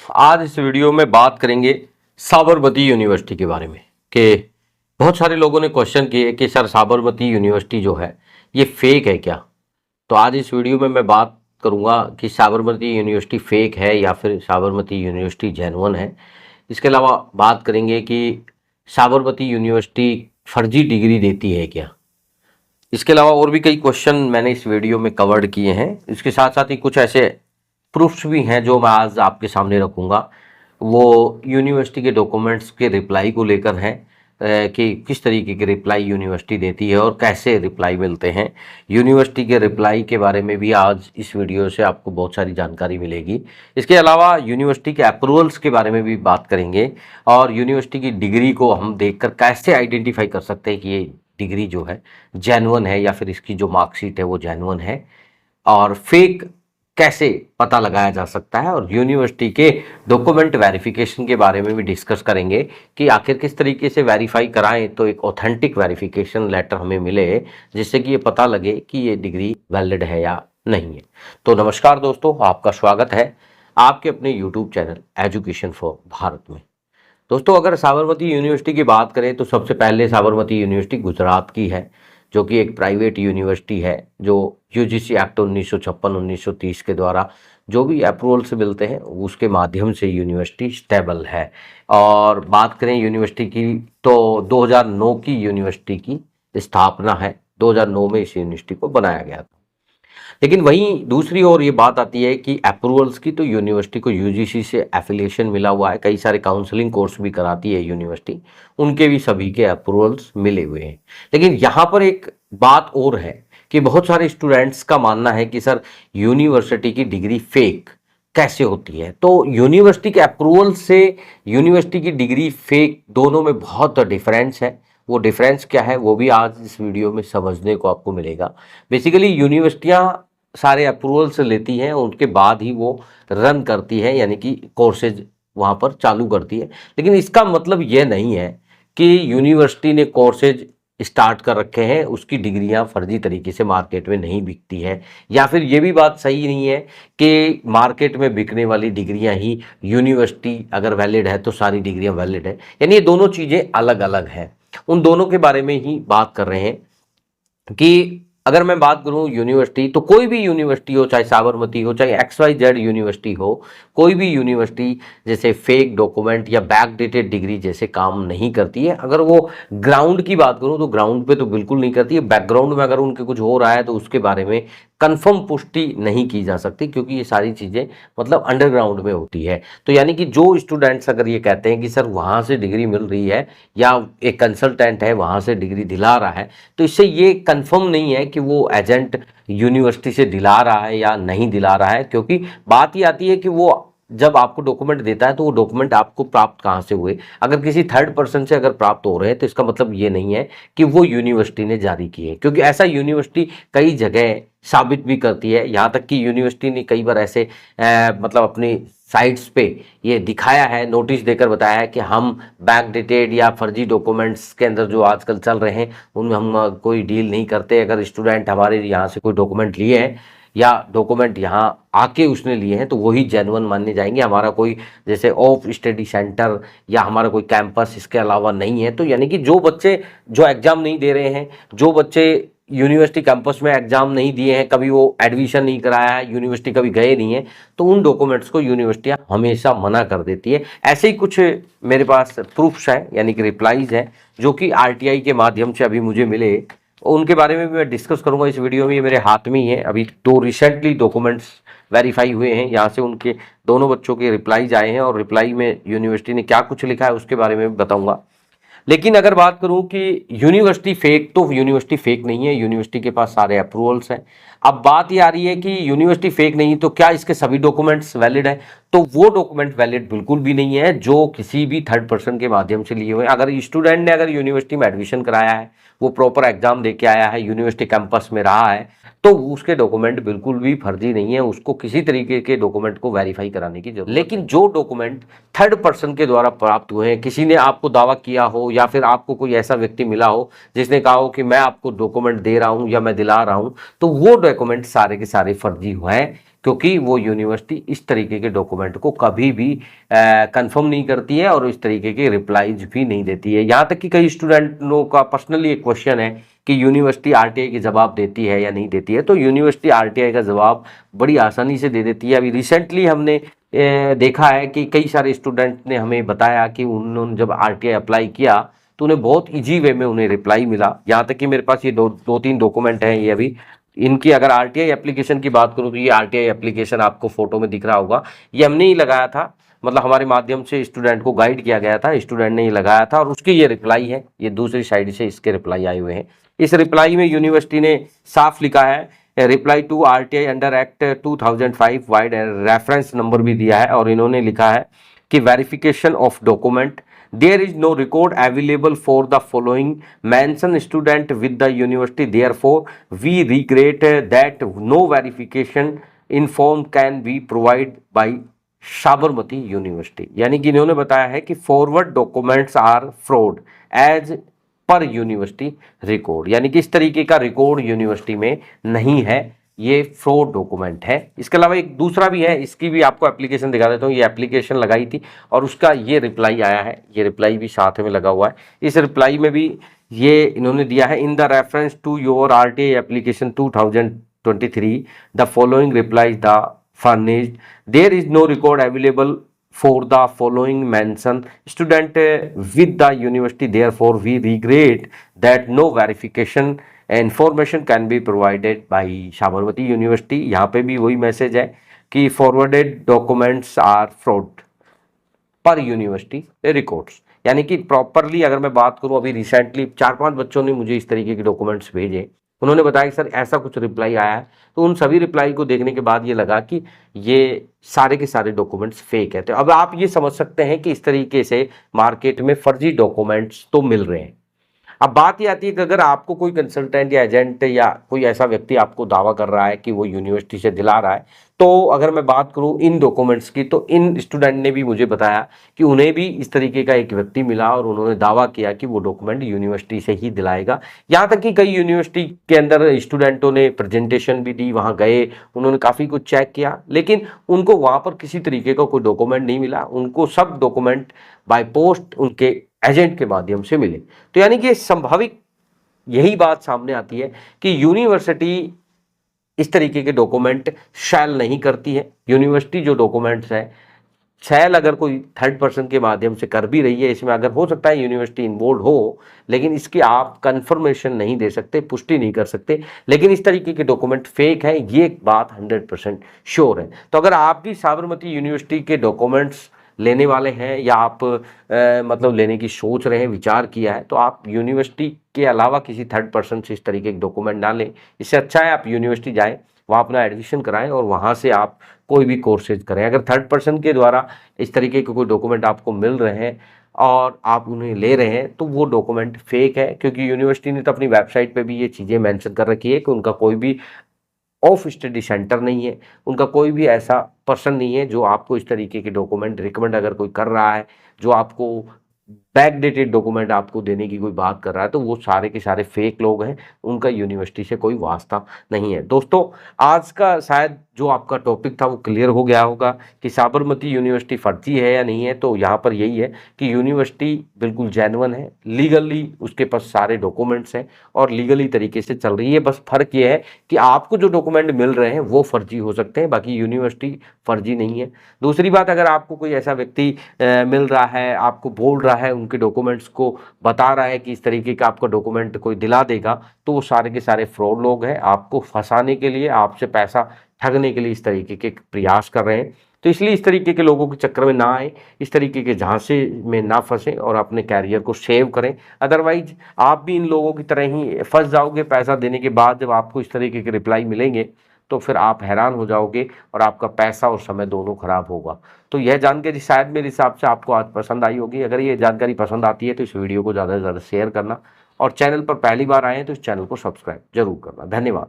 आज इस वीडियो में बात करेंगे साबरमती यूनिवर्सिटी के बारे में कि बहुत सारे लोगों ने क्वेश्चन किए कि सर साबरमती यूनिवर्सिटी जो है ये फेक है क्या। तो आज इस वीडियो में मैं बात करूंगा कि साबरमती यूनिवर्सिटी फेक है या फिर साबरमती यूनिवर्सिटी जेन्युइन है। इसके अलावा बात करेंगे कि साबरमती यूनिवर्सिटी फर्जी डिग्री देती है क्या। इसके अलावा और भी कई क्वेश्चन मैंने इस वीडियो में कवर्ड किए हैं। इसके साथ साथ ही कुछ ऐसे प्रूफ्स भी हैं जो मैं आज आपके सामने रखूंगा। वो यूनिवर्सिटी के डॉक्यूमेंट्स के रिप्लाई को लेकर हैं कि किस तरीके के रिप्लाई यूनिवर्सिटी देती है और कैसे रिप्लाई मिलते हैं। यूनिवर्सिटी के रिप्लाई के बारे में भी आज इस वीडियो से आपको बहुत सारी जानकारी मिलेगी। इसके अलावा यूनिवर्सिटी के अप्रूवल्स के बारे में भी बात करेंगे और यूनिवर्सिटी की डिग्री को हम देखकर कैसे आइडेंटिफाई कर सकते हैं कि ये डिग्री जो है जेन्युइन है या फिर इसकी जो मार्कशीट है वो जेन्युइन है, और फेक कैसे पता लगाया जा सकता है। और यूनिवर्सिटी के डॉक्यूमेंट वेरिफिकेशन के बारे में भी डिस्कस करेंगे कि आखिर किस तरीके से वेरीफाई कराएं तो एक ऑथेंटिक वेरिफिकेशन लेटर हमें मिले जिससे कि ये पता लगे कि ये डिग्री वैलिड है या नहीं है। तो नमस्कार दोस्तों, आपका स्वागत है आपके अपने YouTube channel education for Bharat में। दोस्तों, अगर साबरमती यूनिवर्सिटी की बात करें तो सबसे पहले साबरमती यूनिवर्सिटी गुजरात की है, जो कि एक प्राइवेट यूनिवर्सिटी है जो यूजीसी एक्ट 1956-1930 के द्वारा जो भी अप्रूवल्स मिलते हैं उसके माध्यम से यूनिवर्सिटी स्टेबल है। और बात करें यूनिवर्सिटी की तो 2009 की यूनिवर्सिटी की स्थापना है, 2009 में इस यूनिवर्सिटी को बनाया गया था। लेकिन वहीं दूसरी ओर ये बात आती है कि अप्रूवल्स की, तो यूनिवर्सिटी को यूजीसी से एफिलिएशन मिला हुआ है, कई सारे काउंसलिंग कोर्स भी कराती है यूनिवर्सिटी, उनके भी सभी के अप्रूवल्स मिले हुए हैं। लेकिन यहाँ पर एक बात और है कि बहुत सारे स्टूडेंट्स का मानना है कि सर यूनिवर्सिटी की डिग्री फेक कैसे होती है। तो यूनिवर्सिटी के अप्रूवल से यूनिवर्सिटी की डिग्री फेक दोनों में बहुत डिफरेंस है। वो डिफरेंस क्या है वो भी आज इस वीडियो में समझने को आपको मिलेगा। बेसिकली यूनिवर्सिटियां सारे अप्रूवल्स लेती हैं, उनके बाद ही वो रन करती है, यानी कि कोर्सेज वहाँ पर चालू करती है। लेकिन इसका मतलब ये नहीं है कि यूनिवर्सिटी ने कोर्सेज स्टार्ट कर रखे हैं, उसकी डिग्रियां फर्जी तरीके से मार्केट में नहीं बिकती है। या फिर ये भी बात सही नहीं है कि मार्केट में बिकने वाली डिग्रियां ही यूनिवर्सिटी अगर वैलिड है तो सारी डिग्रियां वैलिड है, यानी ये दोनों चीज़ें अलग अलग हैं। उन दोनों के बारे में ही बात कर रहे हैं कि अगर मैं बात करूं यूनिवर्सिटी, तो कोई भी यूनिवर्सिटी हो, चाहे साबरमती हो, चाहे XYZ यूनिवर्सिटी हो, कोई भी यूनिवर्सिटी जैसे फेक डॉक्यूमेंट या बैकडेटेड डिग्री जैसे काम नहीं करती है। अगर वो ग्राउंड की बात करूं तो ग्राउंड पे तो बिल्कुल नहीं करती है। बैकग्राउंड में अगर उनके कुछ हो रहा है तो उसके बारे में कंफर्म पुष्टि नहीं की जा सकती, क्योंकि ये सारी चीज़ें मतलब अंडरग्राउंड में होती है। तो यानी कि जो स्टूडेंट्स अगर ये कहते हैं कि सर वहाँ से डिग्री मिल रही है या एक कंसल्टेंट है वहाँ से डिग्री दिला रहा है, तो इससे ये कंफर्म नहीं है कि वो एजेंट यूनिवर्सिटी से दिला रहा है या नहीं दिला रहा है। क्योंकि बात ये आती है कि वो जब आपको डॉक्यूमेंट देता है तो वो डॉक्यूमेंट आपको प्राप्त कहाँ से हुए। अगर किसी थर्ड पर्सन से अगर प्राप्त हो रहे हैं तो इसका मतलब ये नहीं है कि वो यूनिवर्सिटी ने जारी किए, क्योंकि ऐसा यूनिवर्सिटी कई जगह साबित भी करती है। यहाँ तक कि यूनिवर्सिटी ने कई बार ऐसे मतलब अपनी साइट्स पे ये दिखाया है, नोटिस देकर बताया है कि हम बैकडेटेड या फर्जी डॉक्यूमेंट्स के अंदर जो आजकल चल रहे हैं उनमें हम कोई डील नहीं करते। अगर स्टूडेंट हमारे यहाँ से कोई डॉक्यूमेंट लिए हैं या डॉक्यूमेंट यहाँ आके उसने लिए हैं तो वही जेन्युइन माने जाएंगे। हमारा कोई जैसे ऑफ स्टडी सेंटर या हमारा कोई कैंपस इसके अलावा नहीं है। तो यानी कि जो बच्चे जो एग्ज़ाम नहीं दे रहे हैं, जो बच्चे यूनिवर्सिटी कैंपस में एग्जाम नहीं दिए हैं, कभी वो एडमिशन नहीं कराया है, यूनिवर्सिटी कभी गए नहीं है, तो उन डॉक्यूमेंट्स को यूनिवर्सिटियां हमेशा मना कर देती है। ऐसे ही कुछ मेरे पास प्रूफ्स हैं, यानी कि रिप्लाईज हैं, जो कि RTI के माध्यम से अभी मुझे मिले। उनके बारे में भी मैं डिस्कस करूंगा इस वीडियो में। ये मेरे हाथ में ही है, अभी तो रिसेंटली डॉक्यूमेंट्स वेरीफाई हुए हैं, यहाँ से उनके दोनों बच्चों के रिप्लाईज आए हैं और रिप्लाई में यूनिवर्सिटी ने क्या कुछ लिखा है उसके बारे में भी बताऊंगा। लेकिन अगर बात करूं कि यूनिवर्सिटी फेक, तो यूनिवर्सिटी फेक नहीं है, यूनिवर्सिटी के पास सारे अप्रूवल्स हैं। अब बात ये आ रही है कि यूनिवर्सिटी फेक नहीं तो क्या इसके सभी डॉक्यूमेंट्स वैलिड हैं? तो वो डॉक्यूमेंट वैलिड बिल्कुल भी नहीं है जो किसी भी थर्ड पर्सन के माध्यम से लिए हुए हैं। अगर स्टूडेंट ने अगर यूनिवर्सिटी में एडमिशन कराया है, वो प्रॉपर एग्जाम दे के आया है, यूनिवर्सिटी कैंपस में रहा है, तो उसके डॉक्यूमेंट बिल्कुल भी फर्जी नहीं है। उसको किसी तरीके के डॉक्यूमेंट को वेरीफाई कराने की जरूरत। लेकिन जो डॉक्यूमेंट थर्ड पर्सन के द्वारा प्राप्त हुए हैं, किसी ने आपको दावा किया हो या फिर आपको कोई ऐसा व्यक्ति मिला हो जिसने कहा हो कि मैं आपको डॉक्यूमेंट दे रहा हूं या मैं दिला रहा हूं, तो वो डॉक्यूमेंट सारे के सारे फर्जी हुए हैं। क्योंकि वो यूनिवर्सिटी इस तरीके के डॉक्यूमेंट को कभी भी कंफर्म नहीं करती है और इस तरीके के रिप्लाईज भी नहीं देती है। यहाँ तक कि कई स्टूडेंटों का पर्सनली एक क्वेश्चन है कि यूनिवर्सिटी आरटीआई के जवाब देती है या नहीं देती है, तो यूनिवर्सिटी आरटीआई का जवाब बड़ी आसानी से दे देती है। अभी रिसेंटली हमने देखा है कि कई सारे स्टूडेंट ने हमें बताया कि उन्होंने जब आरटीआई अप्लाई किया तो उन्हें बहुत इजी वे में उन्हें रिप्लाई मिला। यहाँ तक कि मेरे पास ये दो तीन डॉक्यूमेंट हैं, ये अभी इनकी अगर आरटीआई एप्लीकेशन की बात करूँ तो ये आरटीआई एप्लीकेशन आपको फोटो में दिख रहा होगा, ये हमने ही लगाया था, मतलब हमारे माध्यम से स्टूडेंट को गाइड किया गया था, स्टूडेंट ने ही लगाया था और उसकी ये रिप्लाई है, ये दूसरी साइड से इसके रिप्लाई आए हुए हैं। इस रिप्लाई में यूनिवर्सिटी ने साफ लिखा है reply to RTI under act 2005 vide reference number भी दिया है और इन्होंने लिखा है कि verification of document there is no record available for the following mention student with the university, therefore we regret that no verification in form can be provided by Sabarmati university. यानी कि इन्होंने बताया है कि forward documents are fraud as per university record, यानी कि इस तरीके का रिकॉर्ड यूनिवर्सिटी में नहीं है, ये फ्रॉड डॉक्यूमेंट है। इसके अलावा एक दूसरा भी है, इसकी भी आपको एप्लीकेशन दिखा देता हूँ। ये एप्लीकेशन लगाई थी और उसका ये रिप्लाई आया है, ये रिप्लाई भी साथ में लगा हुआ है। इस रिप्लाई में भी ये इन्होंने दिया है, in the reference to your RTI application 2023 the following reply the furnished, there is no record available for the following mention student with the university, therefore we regret that no verification information can be provided by Sabarmati university. यहाँ पे भी वही message है कि forwarded documents are fraud पर university records. यानी कि properly अगर मैं बात करूं, अभी रिसेंटली 4-5 बच्चों ने मुझे इस तरीके के डॉक्यूमेंट्स भेजे, उन्होंने बताया कि सर ऐसा कुछ रिप्लाई आया है, तो उन सभी रिप्लाई को देखने के बाद ये लगा कि ये सारे के सारे डॉक्यूमेंट्स फेक है। तो अब आप ये समझ सकते हैं कि इस तरीके से मार्केट में फर्जी डॉक्यूमेंट्स तो मिल रहे हैं। अब बात ये आती है कि अगर आपको कोई कंसल्टेंट या एजेंट या कोई ऐसा व्यक्ति आपको दावा कर रहा है कि वो यूनिवर्सिटी से दिला रहा है, तो अगर मैं बात करूं इन डॉक्यूमेंट्स की, तो इन स्टूडेंट ने भी मुझे बताया कि उन्हें भी इस तरीके का एक व्यक्ति मिला और उन्होंने दावा किया कि वो डॉक्यूमेंट यूनिवर्सिटी से ही दिलाएगा। यहाँ तक कि कई यूनिवर्सिटी के अंदर स्टूडेंटों ने प्रेजेंटेशन भी दी, वहाँ गए, उन्होंने काफ़ी कुछ चेक किया, लेकिन उनको वहाँ पर किसी तरीके का कोई डॉक्यूमेंट नहीं मिला। उनको सब डॉक्यूमेंट बाय पोस्ट उनके एजेंट के माध्यम से मिले। तो यानी कि स्वाभाविक यही बात सामने आती है कि यूनिवर्सिटी इस तरीके के डॉक्यूमेंट शैल नहीं करती है। यूनिवर्सिटी जो डॉक्यूमेंट्स है शैल अगर कोई थर्ड पर्सन के माध्यम से कर भी रही है, इसमें अगर हो सकता है यूनिवर्सिटी इन्वॉल्व हो, लेकिन इसकी आप कंफर्मेशन नहीं दे सकते, पुष्टि नहीं कर सकते। लेकिन इस तरीके के डॉक्यूमेंट फेक है, ये बात 100% श्योर है। तो अगर आप भी साबरमती यूनिवर्सिटी के डॉक्यूमेंट्स लेने वाले हैं या आप मतलब लेने की सोच रहे हैं, विचार किया है, तो आप यूनिवर्सिटी के अलावा किसी थर्ड पर्सन से इस तरीके के डॉक्यूमेंट ना लें। इससे अच्छा है आप यूनिवर्सिटी जाएं, वहाँ अपना एडमिशन कराएं और वहाँ से आप कोई भी कोर्सेज करें। अगर थर्ड पर्सन के द्वारा इस तरीके के कोई डॉक्यूमेंट आपको मिल रहे हैं और आप उन्हें ले रहे हैं, तो वो डॉक्यूमेंट फेक है, क्योंकि यूनिवर्सिटी ने तो अपनी वेबसाइट पे भी ये चीज़ें मेंशन कर रखी है कि उनका कोई भी ऑफ स्टडी सेंटर नहीं है, उनका कोई भी ऐसा पर्सन नहीं है जो आपको इस तरीके के डॉक्यूमेंट रिकमेंड अगर कोई कर रहा है, जो आपको बैकडेटेड डॉक्यूमेंट आपको देने की कोई बात कर रहा है, तो वो सारे के सारे फेक लोग हैं, उनका यूनिवर्सिटी से कोई वास्ता नहीं है। दोस्तों, आज का शायद जो आपका टॉपिक था वो क्लियर हो गया होगा कि साबरमती यूनिवर्सिटी फर्जी है या नहीं है। तो यहाँ पर यही है कि यूनिवर्सिटी बिल्कुल जेन्युइन है, लीगली उसके पास सारे डॉक्यूमेंट्स हैं और लीगली तरीके से चल रही है। बस फर्क ये है कि आपको जो डॉक्यूमेंट मिल रहे हैं वो फर्जी हो सकते हैं, बाकी यूनिवर्सिटी फर्जी नहीं है। दूसरी बात, अगर आपको कोई ऐसा व्यक्ति मिल रहा है, आपको बोल रहा है, उनके डॉक्यूमेंट्स को बता रहा है कि इस तरीके का आपका डॉक्यूमेंट कोई दिला देगा, तो वो सारे के सारे फ्रॉड लोग हैं, आपको फंसाने के लिए, आपसे पैसा ठगने के लिए इस तरीके के प्रयास कर रहे हैं। तो इसलिए इस तरीके के लोगों के चक्कर में ना आए, इस तरीके के झांसे में ना फंसे और अपने कैरियर को सेव करें। अदरवाइज आप भी इन लोगों की तरह ही फंस जाओगे। पैसा देने के बाद जब आपको इस तरीके के रिप्लाई मिलेंगे तो फिर आप हैरान हो जाओगे और आपका पैसा और समय दोनों खराब होगा। तो यह जानकारी शायद मेरे हिसाब से आपको आज पसंद आई होगी। अगर ये जानकारी पसंद आती है तो इस वीडियो को ज़्यादा से ज़्यादा शेयर करना और चैनल पर पहली बार आए हैं तो इस चैनल को सब्सक्राइब जरूर करना। धन्यवाद।